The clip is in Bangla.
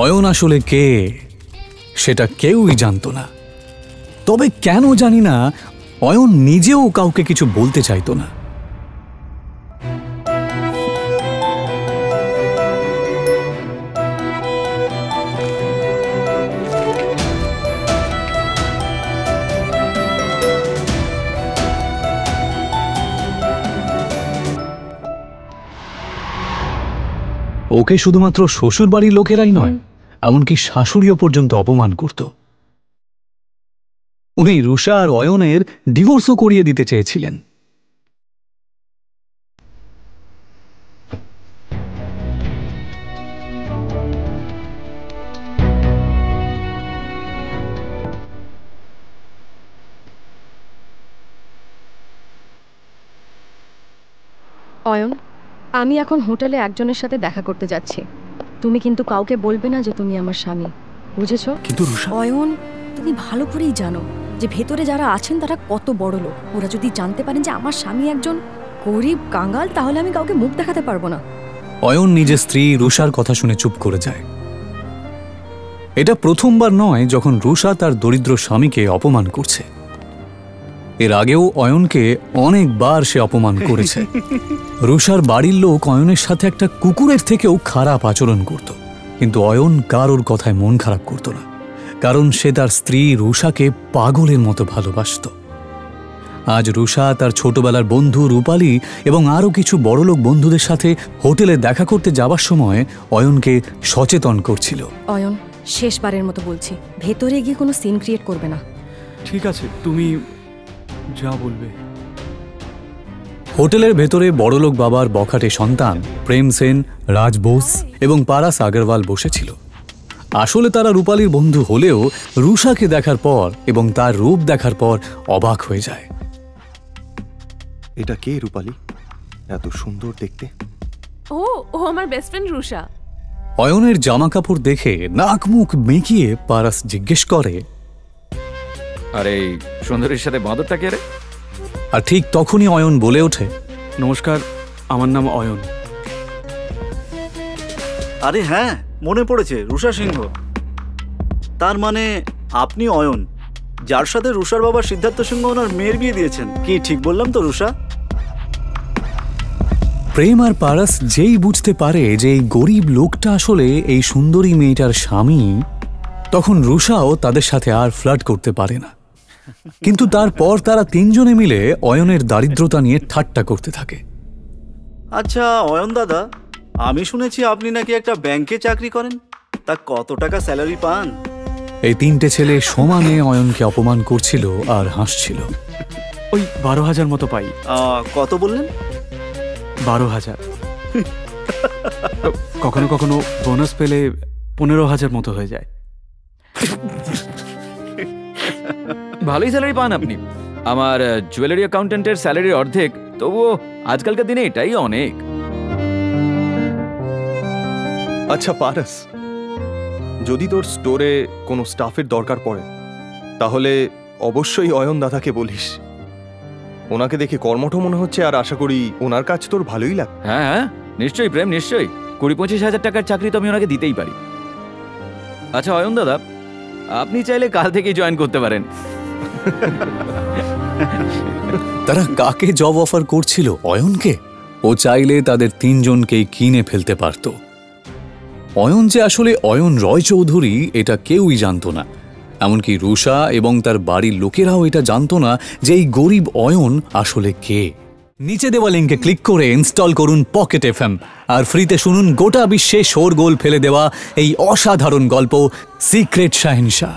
অয়ন আসলে কে সেটা কেউই জানত না। তবে কেন জানি না, অয়ন নিজেও কাউকে কিছু বলতে চাইতো না। ওকে শুধুমাত্র শ্বশুর বাড়ির লোকেরাই নয়, এমনকি শাশুড়িও পর্যন্ত অপমান করত। উনি রুষা আর অয়নের ডিভোর্সও করিয়ে দিতে চেয়েছিলেন। অয়ন, আমি এখন হোটেলে একজনের সাথে দেখা করতে যাচ্ছি। তুমি কিন্তু কাউকে বলবে না যে তুমি আমার স্বামী, বুঝেছো? কিন্তু রুষা, অয়ন, তুমি ভালো করেই জানো যে ভেতরে যারা আছেন তারা কত বড় লোক। ওরা যদি জানতে পারেন যে আমার স্বামী একজন গরিব কাঙ্গাল, তাহলে আমি কাউকে মুখ দেখাতে পারবো না। অয়ন নিজের স্ত্রী রুষার কথা শুনে চুপ করে যায়। এটা প্রথমবার নয় যখন রুষা তার দরিদ্র স্বামীকে অপমান করছে। এর আগেও অয়নকে অনেকবার সে অপমান করেছে। রুষার বাড়ির লোক অয়নের সাথে একটা কুকুরের থেকেও খারাপ আচরণ করত, কিন্তু অয়ন কারোর কথায় মন খারাপ করত না, কারণ সে তার স্ত্রী রুষাকে পাগলের মতো ভালোবাসত। আজ রুষা তার ছোটবেলার বন্ধু রূপালী এবং আরও কিছু বড়লোক বন্ধুদের সাথে হোটেলে দেখা করতে যাবার সময় অয়নকে সচেতন করছিল। অয়ন, শেষবারের মতো বলছি, ভেতরে গিয়ে কোনো সিন ক্রিয়েট করবে না। ঠিক আছে, তুমি যা বলবে। হোটেলের ভেতরে বড়লোক বাবার বখাটে সন্তান প্রেম সেন, রাজ বোস এবং পারাস আগরওয়াল বসেছিল। আসলে তারা রূপালীর বন্ধু হলেও রুষাকে দেখার পর এবং তার রূপ দেখার পর অবাক হয়ে যায়। এটা কে রূপালী? এত সুন্দর দেখতে। ও আমার বেস্ট ফ্রেন্ড রুষা। অয়নের জামা কাপড় দেখে নাক মুখ মেকিয়ে পারাস জিজ্ঞেস করে, আরে সুন্দরীর সাথে বাঁদরটা কে রে? আর ঠিক তখনই অয়ন বলে ওঠে, নমস্কার, আমার নাম অয়ন। আরে হ্যাঁ, মনে পড়েছে, রুষা সিংহ। তার মানে আপনি অয়ন, যার সাথে রুষার বাবা সিদ্ধার্থ সিংহ ওনার মেয়ের বিয়ে দিয়েছেন। কি ঠিক বললাম তো রুষা? প্রেম আর পারাস যেই বুঝতে পারে যে এই গরিব লোকটা আসলে এই সুন্দরী মেয়েটার স্বামী, তখন রুষাও তাদের সাথে আর ফ্লার্ট করতে পারে না। কিন্তু তারপর তারা তিনজনে মিলে অয়নের দারিদ্রতা নিয়ে ঠাট্টা করতে থাকে। আচ্ছা অয়ন দাদা, আমি শুনেছি আপনি নাকি একটা ব্যাংকে চাকরি করেন, তা কত টাকা স্যালারি পান? এই তিনটে ছেলে সমানে অয়নকে অপমান করছিল আর হাসছিল। ওই 12,000 মতো পাই। কত বললেন? 12,000। কখনো কখনো বোনাস পেলে 15,000 মতো হয়ে যায়। ভালোই স্যালারি পান আপনি। আমার জুয়েলারি অ্যাকাউন্টেন্টের স্যালারির অর্ধেক, তবুও আজকালকার দিনে এটাই অনেক। আচ্ছা পারাস, যদি তোর স্টোরে কোনো স্টাফের দরকার পড়ে তাহলে অবশ্যই অয়ন দাদাকে বলিস। ওনাকে দেখে কর্মঠ মনে হচ্ছে, আর আশা করি ওনার কাজ তোর ভালোই লাগে। হ্যাঁ হ্যাঁ, নিশ্চয়ই প্রেম, নিশ্চয়ই। 20-25 হাজার টাকার চাকরি তো আমি ওনাকে দিতেই পারি। আচ্ছা অয়ন দাদা, আপনি চাইলে কাল থেকেই জয়েন করতে পারেন। তারা কাকে জব অফার করছিল? অয়নকে। ও চাইলে তাদের তিনজনকেই কিনে ফেলতে পারত। অয়ন যে আসলে অয়ন রয় চৌধুরী এটা কেউই জানত না, এমনকি রুষা এবং তার বাড়ির লোকেরাও এটা জানত না যে এই গরিব অয়ন আসলে কে। নিচে দেওয়া লিঙ্কে ক্লিক করে ইনস্টল করুন পকেট এফএম আর ফ্রিতে শুনুন গোটা বিশ্বে শোরগোল ফেলে দেওয়া এই অসাধারণ গল্প সিক্রেট শাহেনশাহ।